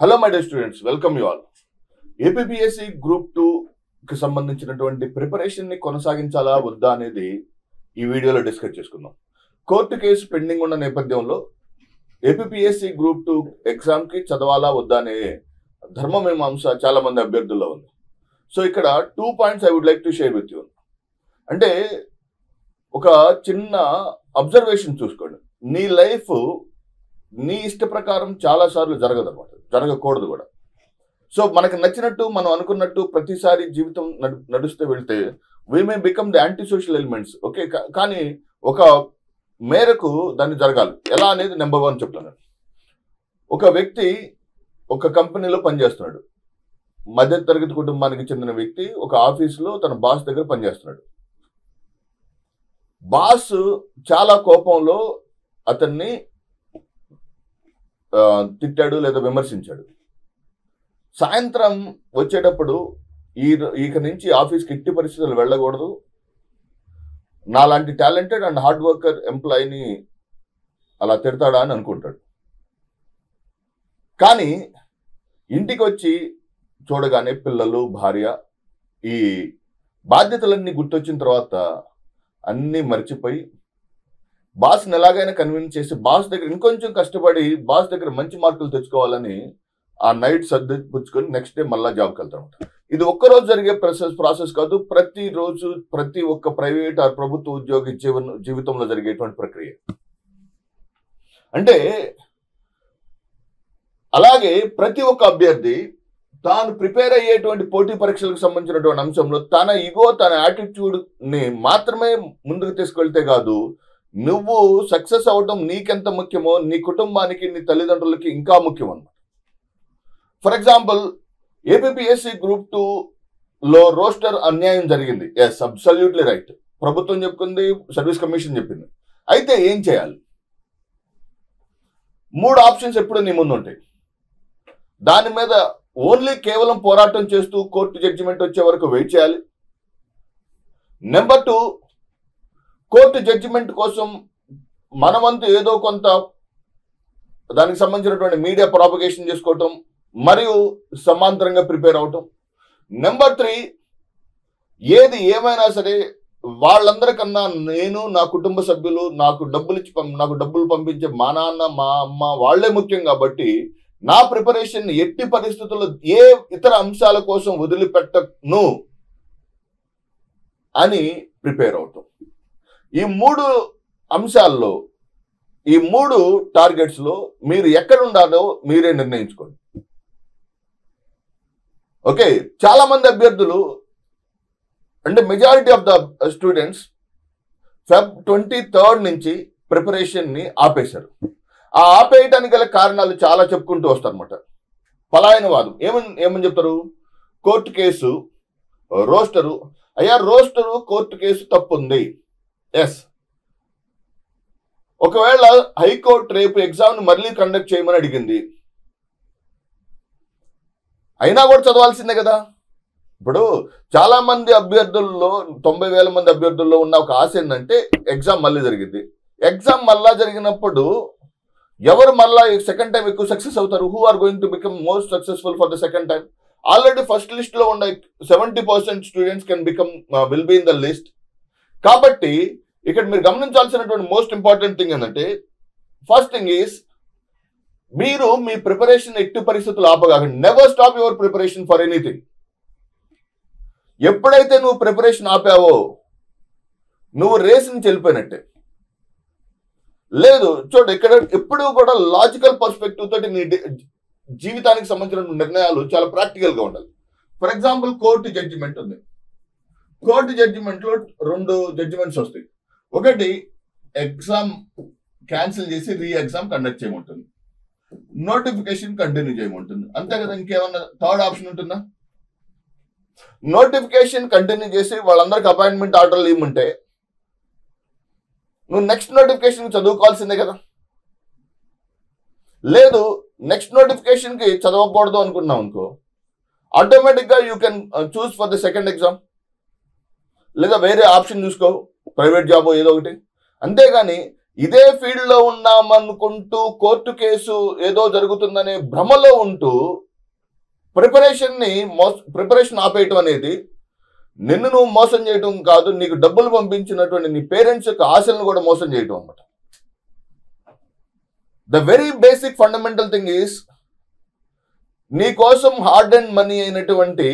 Hello my dear students, welcome you all. APPSC group 2 కి సంబంధించినటువంటి preparation ని కొనసాగించాలా వద్దా అనేది ఈ వీడియోలో డిస్కస్ చేసుకుందాం. కోర్టు కేసు పెండింగ్ ఉన్న నేపథ్యంలో ఏపీపీఎస్సీ గ్రూప్ 2 ఎగ్జామ్ కి చదవాలా వద్దా అనే ధర్మమీమాంస చాలా మంది అభ్యర్థుల్లో ఉంది. సో ఇక్కడ 2 points I would like to share with you. అంటే ఒక చిన్న అబ్జర్వేషన్ చూసుకోండి. నీ లైఫ్ నీ ఇష్ట ప్రకారం చాలా సార్లు జరగదు అనమాట, జరగకూడదు కూడా. సో మనకు నచ్చినట్టు మనం అనుకున్నట్టు ప్రతిసారి జీవితం నడుస్తూ వెళ్తే we may become the anti social elements. Okay, కానీ ఒక మేరకు దాన్ని జరగాలి. ఎలా అనేది నెంబర్ 1 చెప్తాను. ఒక వ్యక్తి ఒక కంపెనీలో పనిచేస్తున్నాడు. మధ్య తరగతి కుటుంబానికి చెందిన వ్యక్తి ఒక ఆఫీసులో తన బాస్ దగ్గర పనిచేస్తున్నాడు. బాస్ చాలా కోపంలో అతన్ని తిట్టాడు లేదా విమర్శించాడు. సాయంత్రం వచ్చేటప్పుడు ఇక నుంచి ఆఫీస్కి ఎట్టి పరిస్థితులు వెళ్ళకూడదు, నాలాంటి టాలెంటెడ్ అండ్ హార్డ్ వర్కర్ ఎంప్లాయీని అలా తిడతాడా అని అనుకుంటాడు. కానీ ఇంటికి వచ్చి చూడగానే పిల్లలు, భార్య, ఈ బాధ్యతలన్నీ గుర్తొచ్చిన తర్వాత అన్నీ మర్చిపోయి బాస్ని ఎలాగైనా కన్విన్స్ చేసి బాస్ దగ్గర ఇంకొంచెం కష్టపడి బాస్ దగ్గర మంచి మార్కులు తెచ్చుకోవాలని ఆ నైట్ సర్ది పుచ్చుకొని నెక్స్ట్ డే మళ్ళా జాబ్కి వెళ్తాడు. ఇది ఒక్కరోజు జరిగే ప్రాసెస్ కాదు, ప్రతిరోజు ప్రతి ఒక్క ప్రైవేట్ ఆర్ ప్రభుత్వ ఉద్యోగి జీవితంలో జరిగేటువంటి ప్రక్రియ. అంటే అలాగే ప్రతి ఒక్క అభ్యర్థి తాను ప్రిపేర్ అయ్యేటువంటి పోటీ పరీక్షలకు సంబంధించినటువంటి అంశంలో తన ఈగో, తన యాటిట్యూడ్ ని మాత్రమే ముందుకు తీసుకెళ్తే కాదు, నువ్వు సక్సెస్ అవడం నీకెంత ముఖ్యమో నీ కుటుంబానికి, నీ తల్లిదండ్రులకి ఇంకా ముఖ్యం అన్నమాట. ఫర్ ఎగ్జాంపుల్, ఏపీపీఎస్సీ గ్రూప్ 2లో రోస్టర్ అన్యాయం జరిగింది. Yes, absolutely right. ప్రభుత్వం చెప్పుకుంది, సర్వీస్ కమిషన్ చెప్పింది. అయితే ఏం చేయాలి? 3 ఆప్షన్స్ ఎప్పుడు నీ ముందు ఉంటాయి. దాని మీద ఓన్లీ కేవలం పోరాటం చేస్తూ కోర్టు జడ్జిమెంట్ వచ్చే వరకు వెయిట్ చేయాలి. నెంబర్ 2, కోర్టు జడ్జిమెంట్ కోసం మనవంతు ఏదో కొంత దానికి సంబంధించినటువంటి మీడియా ప్రాపగేషన్ చేసుకోవటం మరియు సమాంతరంగా ప్రిపేర్ అవటం. నెంబర్ 3, ఏది ఏమైనా సరే వాళ్ళందరికన్నా నేను, నా కుటుంబ సభ్యులు, నాకు డబ్బులు పంపించే మా నాన్న, మా అమ్మ వాళ్ళే ముఖ్యం కాబట్టి నా ప్రిపరేషన్ ఎట్టి పరిస్థితుల్లో ఏ ఇతర అంశాల కోసం వదిలిపెట్టను అని ప్రిపేర్ అవటం. ఈ 3 అంశాల్లో, ఈ 3 టార్గెట్స్ లో మీరు ఎక్కడ ఉండాలో మీరే నిర్ణయించుకోండి. ఓకే, చాలా మంది అభ్యర్థులు అంటే majority of the students Feb 23rd నుంచి ప్రిపరేషన్ ని ఆపేశారు. ఆ ఆపేయటానికి గల కారణాలు చాలా చెప్పుకుంటూ వస్తారనమాట. పలాయనవాదం ఏమని చెప్తారు? Court case, rooster. అయ్యా, రోస్టరు కోర్టు కేసు తప్పుంది. ఎస్, ఒకవేళ హైకోర్టు రేపు ఎగ్జామ్ మళ్ళీ కండక్ట్ చేయమని అడిగింది, అయినా కూడా చదవాల్సిందే కదా. ఇప్పుడు చాలా మంది అభ్యర్థుల్లో, 90,000 మంది అభ్యర్థుల్లో ఉన్న ఒక ఆశ ఏంటంటే ఎగ్జామ్ మళ్ళీ జరిగింది. ఎగ్జామ్ మళ్ళా జరిగినప్పుడు ఎవరు మళ్ళా సెకండ్ టైం ఎక్కువ సక్సెస్ అవుతారు? Who are going to become most successful for the second time? Already first list లో ఉన్న 70% students will be in the list. కాబట్టి ఇక్కడ మీరు గమనించాల్సినటువంటి మోస్ట్ ఇంపార్టెంట్ థింగ్ ఏంటంటే, ఫస్ట్ థింగ్ ఈస్ మీరు మీ ప్రిపరేషన్ ఎట్టి పరిస్థితులు ఆపగాకండి. Never stop your preparation for anything. ఎప్పుడైతే నువ్వు ప్రిపరేషన్ ఆపావో నువ్వు రేస్ నుంచి వెళ్ళిపోయినట్టే. లేదు, చూడు, ఇక్కడ ఎప్పుడూ కూడా లాజికల్ పర్స్పెక్టివ్ తోటి నీ జీవితానికి సంబంధించిన నిర్ణయాలు చాలా ప్రాక్టికల్ గా ఉండాలి. ఫర్ ఎగ్జాంపుల్, కోర్టు జడ్జిమెంట్ ఉంది. కోర్టు జడ్జిమెంట్ లో 2 జడ్జిమెంట్స్ వస్తాయి. ఒకటి, ఎగ్జామ్ క్యాన్సిల్ చేసి రీ ఎగ్జామ్ కండక్ట్ చేయమంటుంది, నోటిఫికేషన్ కంటిన్యూ చేయమంటుంది. అంతే కదా, ఇంకేమన్నా థర్డ్ ఆప్షన్ ఉంటుందా? నోటిఫికేషన్ కంటిన్యూ చేసి వాళ్ళందరికి అపాయింట్మెంట్ ఆర్డర్లు ఇవ్వమంటే నువ్వు నెక్స్ట్ నోటిఫికేషన్ చదువుకోవాల్సిందే కదా. లేదు, నెక్స్ట్ నోటిఫికేషన్ కి చదవకూడదు అనుకున్నావు అనుకో, ఆటోమేటిక్ గా you can choose for the second exam, లేదా వేరే ఆప్షన్ చూసుకో, ప్రైవేట్ జాబ్ ఏదో ఒకటి. అంతేగాని ఇదే ఫీల్డ్ లో ఉన్నామనుకుంటూ కోర్టు కేసు ఏదో జరుగుతుందనే భ్రమలో ఉంటూ ప్రిపరేషన్ ఆపేయటం అనేది నిన్ను నువ్వు మోసం చేయటం కాదు, నీకు డబ్బులు పంపించినటువంటి నీ పేరెంట్స్ యొక్క ఆశలను కూడా మోసం చేయటం అన్నమాట. The very basic fundamental thing is, నీ కోసం హార్డ్ అండ్ మనీ అయినటువంటి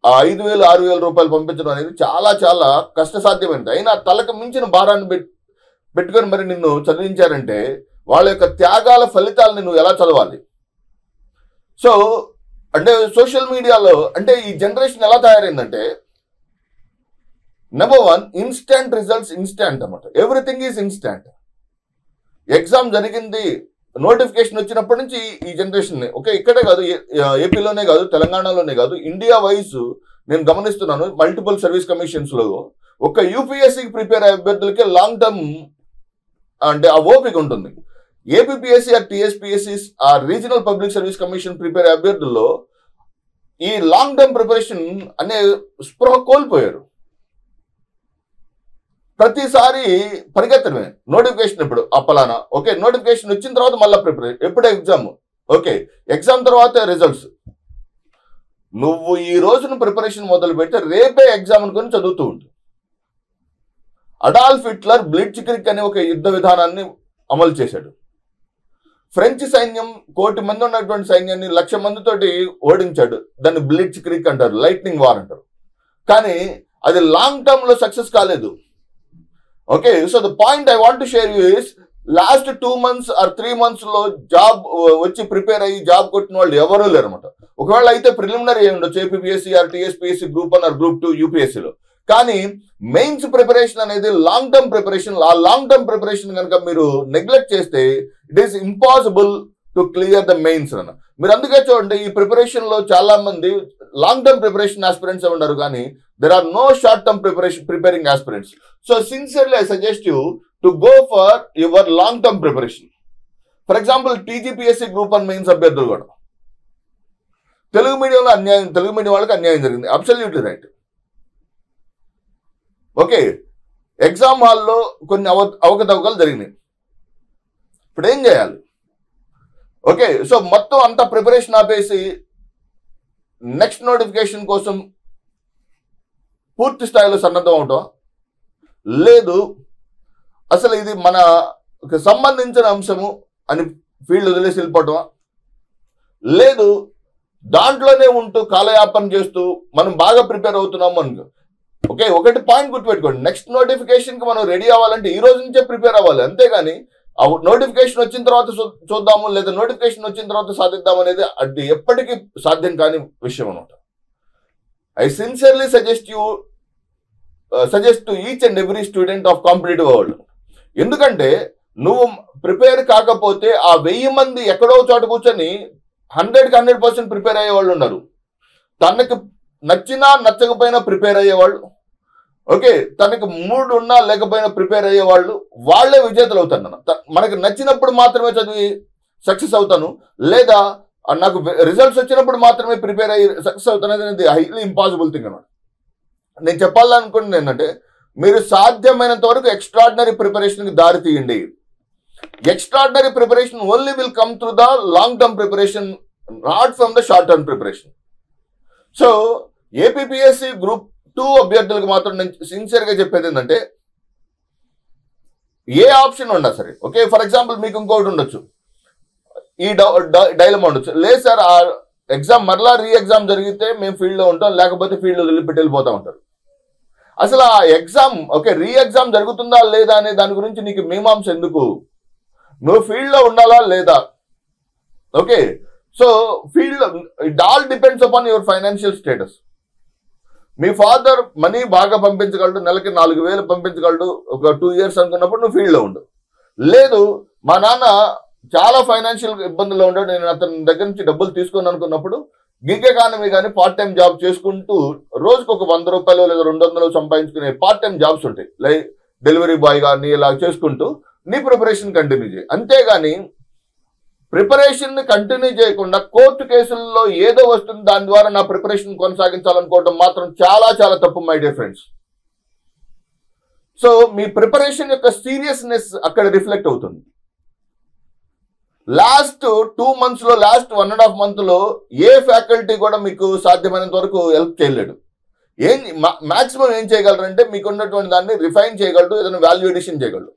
5,000 6,000 రూపాయలు పంపించడం అనేది చాలా చాలా కష్టసాధ్యమైనది. అయినా తలకు మించిన భారాన్ని పెట్టుకొని మరి నిన్ను చదివించారంటే వాళ్ళ యొక్క త్యాగాల ఫలితాలను నువ్వు ఎలా చదవాలి? సో అంటే సోషల్ మీడియాలో అంటే ఈ జనరేషన్ ఎలా తయారైందంటే, నెంబర్ 1, ఇన్స్టెంట్ రిజల్ట్స్, ఇన్స్టెంట్ అన్నమాట. Everything is instant. ఎగ్జామ్ జరిగింది, నోటిఫికేషన్ వచ్చినప్పటి నుంచి ఈ జనరేషన్ ఓకే, ఇక్కడే కాదు, ఏపీలోనే కాదు, తెలంగాణలోనే కాదు, ఇండియా వైజ్ నేను గమనిస్తున్నాను. మల్టిపుల్ సర్వీస్ కమిషన్స్ లో ఒక యూపీఎస్సీకి ప్రిపేర్ అయ్యే అభ్యర్థులకి లాంగ్ టర్మ్ అంటే ఆ ఓపిక ఉంటుంది. ఏపీపీఎస్సీ ఆర్ టీఎస్పీఎస్సీ ఆ regional public service commission prepare అయ్యే అభ్యర్థుల్లో ఈ లాంగ్ టర్మ్ ప్రిపరేషన్ అనే స్పృహ కోల్పోయారు. ప్రతిసారి పరిగెత్తడమే. నోటిఫికేషన్ ఇప్పుడు అప్పలానా, ఓకే, నోటిఫికేషన్ వచ్చిన తర్వాత మళ్ళీ ప్రిపరేషన్, ఎప్పుడు ఎగ్జామ్, ఓకే, ఎగ్జామ్ తర్వాత రిజల్ట్స్. నువ్వు ఈ రోజున ప్రిపరేషన్ మొదలు పెడితే రేపే ఎగ్జామ్ అనుకుని చదువుతూ ఉంటుంది. అడాల్ఫ్ హిట్లర్ బ్లిట్జ్క్రిగ్ అనే ఒక యుద్ధ విధానాన్ని అమలు చేశాడు. ఫ్రెంచ్ సైన్యం 1,000,000 మంది ఉన్నటువంటి సైన్యాన్ని 1,00,000 మందితోటి ఓడించాడు. దాన్ని బ్లిట్జ్క్రిగ్ అంటారు, లైట్నింగ్ వార్ అంటారు. కానీ అది లాంగ్ టర్మ్ లో సక్సెస్ కాలేదు. Okay, so the point I want to share you is, last 2 months or 3 months లో జాబ్ వచ్చి ప్రిపేర్ అయ్యి జాబ్ కొట్టిన వాళ్ళు ఎవరూ లేరు అనమాట. ఒకవేళ అయితే ప్రిలిమినరీ అయి ఉండొచ్చు, APPSC or TSPSC group 1 or group 2 యూపీఎస్సీలో. కానీ మెయిన్స్ ప్రిపరేషన్ అనేది లాంగ్ టర్మ్ ప్రిపరేషన్. ఆ లాంగ్ టర్మ్ ప్రిపరేషన్ కనుక మీరు నెగ్లెక్ట్ చేస్తే it is impossible to clear the mains అన్న. మీరు అందుకే చూడండి, ఈ ప్రిపరేషన్ లో చాలా మంది లాంగ్ టర్మ్ ప్రిపరేషన్ ఆస్పిరెంట్స్ ఉన్నారు, కానీ there are no short term preparing aspirants. So sincerely I suggest you to go for your long term preparation. For example, TGPSC group 1 mains అభ్యర్థులు కూడా తెలుగు మీడియంలో అన్యాయం, తెలుగు మీడియం వాళ్ళకి అన్యాయం జరిగింది, అబ్సల్యూట్లీ రైట్. ఓకే, ఎగ్జామ్ హాల్లో కొన్ని అవకతవకలు జరిగినాయి. ఇప్పుడు ఏం చేయాలి? ఓకే, సో మొత్తం అంతా ప్రిపరేషన్ ఆపేసి నెక్స్ట్ నోటిఫికేషన్ కోసం పూర్తి స్థాయిలో సన్నద్ధం అవటం లేదు. అసలు ఇది మనకు సంబంధించిన అంశము అని ఫీల్డ్ వదిలేసి వెళ్ళిపోవటమా లేదు, దాంట్లోనే ఉంటూ కాలయాపన చేస్తూ మనం బాగా ప్రిపేర్ అవుతున్నాము అనుకో. ఓకే, ఒకటి పాయింట్ గుర్తుపెట్టుకోండి, నెక్స్ట్ నోటిఫికేషన్కి మనం రెడీ అవ్వాలంటే ఈ రోజు నుంచే ప్రిపేర్ అవ్వాలి. అంతేగాని నోటిఫికేషన్ వచ్చిన తర్వాత చూద్దాము, లేదా నోటిఫికేషన్ వచ్చిన తర్వాత సాధిద్దాము అనేది అది ఎప్పటికీ సాధ్యం కాని విషయం అనమాట. I sincerely suggest to each and every student of competitive world. ఎందుకంటే నువ్వు ప్రిపేర్ కాకపోతే ఆ 1000 మంది ఎక్కడో చోట కూర్చొని 100% ప్రిపేర్ అయ్యే వాళ్ళు ఉన్నారు. తనకు నచ్చినా నచ్చకపోయినా ప్రిపేర్ అయ్యేవాళ్ళు, ఓకే, తనకు మూడ్ ఉన్నా లేకపోయినా ప్రిపేర్ అయ్యేవాళ్ళు, వాళ్లే విజేతలు అవుతారు. మనకు నచ్చినప్పుడు మాత్రమే చదివి సక్సెస్ అవుతాను, లేదా నాకు రిజల్ట్స్ వచ్చినప్పుడు మాత్రమే ప్రిపేర్ అయ్యి సక్సెస్ అవుతాను అనేది హైలీ ఇంపాసిబుల్ థింగ్ అన్నమాట. నేను చెప్పాలనుకుంటుంది ఏంటంటే, మీరు సాధ్యమైనంత వరకు ఎక్స్ట్రాడినరీ ప్రిపరేషన్కి దారి తీయండి. Extraordinary preparation only will come through the long term preparation, not from the short term preparation. So APPSC group 2 అభ్యర్థులకు మాత్రం నేను సిన్సియర్గా చెప్పేది ఏంటంటే, ఏ ఆప్షన్ ఉన్నా సరే, ఓకే, ఫర్ ఎగ్జాంపుల్ మీకు ఇంకోటి ఉండొచ్చు, ఈ డైలమా ఉండొచ్చు, లేదు సార్ ఆ ఎగ్జామ్ మరలా రీ ఎగ్జామ్ జరిగితే మేము ఫీల్డ్లో ఉంటాం, లేకపోతే ఫీల్డ్లో వదిలిపెట్టి వెళ్ళిపోతా ఉంటారు. అసలు ఆ ఎగ్జామ్ ఓకే రీ ఎగ్జామ్ జరుగుతుందా లేదా అనే దాని గురించి నీకు మీమాంస ఎందుకు? నువ్వు ఫీల్డ్లో ఉండాలా లేదా? Okay, so field it all depends upon your financial status. Me father money బాగా పంపించగలడు, నెలకి 4,000 పంపించగలడు, ఒక 2 years అనుకున్నప్పుడు నువ్వు ఫీల్డ్లో ఉండు. లేదు, మా నాన్న చాలా ఫైనాన్షియల్ ఇబ్బందుల్లో ఉంటాడు, నేను అతని దగ్గర నుంచి డబ్బులు తీసుకుని అనుకున్నప్పుడు గిగ్ ఎకానమీ కానీ పార్ట్ టైం జాబ్ చేసుకుంటూ రోజుకు ఒక 100 రూపాయలు లేదా 200 సంపాదించుకునే పార్ట్ టైం జాబ్స్ ఉంటాయి, లైక్ డెలివరీ బాయ్ కానీ ఇలా చేసుకుంటూ నీ ప్రిపరేషన్ కంటిన్యూ చేయి. అంతేగాని ప్రిపరేషన్ ని కంటిన్యూ చేయకుండా కోర్టు కేసుల్లో ఏదో వస్తుంది దాని ద్వారా నా ప్రిపరేషన్ కొనసాగించాలనుకోవడం మాత్రం చాలా చాలా తప్పు my dear friends. So me preparation యొక్క సీరియస్నెస్ అక్కడ రిఫ్లెక్ట్ అవుతుంది. లాస్ట్ 2 months లో, లాస్ట్ 1.5 month లో ఏ ఫ్యాకల్టీ కూడా మీకు సాధ్యమైనంత వరకు హెల్ప్ చేయలేడు. మాక్సిమం ఏం చేయగలరంటే మీకు ఉన్నటువంటి దాన్ని రిఫైన్ చేయగలడు, ఏదైనా వాల్యూ ఎడిషన్ చేయగలడు.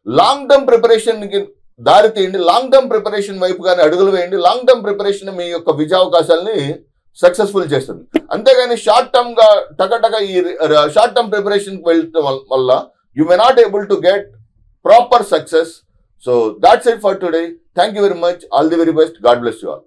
లాంగ్ టర్మ్ ప్రిపరేషన్కి దారి తీయండి, లాంగ్ టర్మ్ ప్రిపరేషన్ వైపు కానీ అడుగులు వేయండి. లాంగ్ టర్మ్ ప్రిపరేషన్ మీ యొక్క విజయావకాశాలని సక్సెస్ఫుల్ చేస్తుంది. అంతేగాని షార్ట్ టర్మ్ గా టకటక ఈ షార్ట్ టర్మ్ ప్రిపరేషన్ వెళ్ళటం వల్ల you may not able to get proper success. So that's it for today. Thank you very much. All the very best. God bless you all.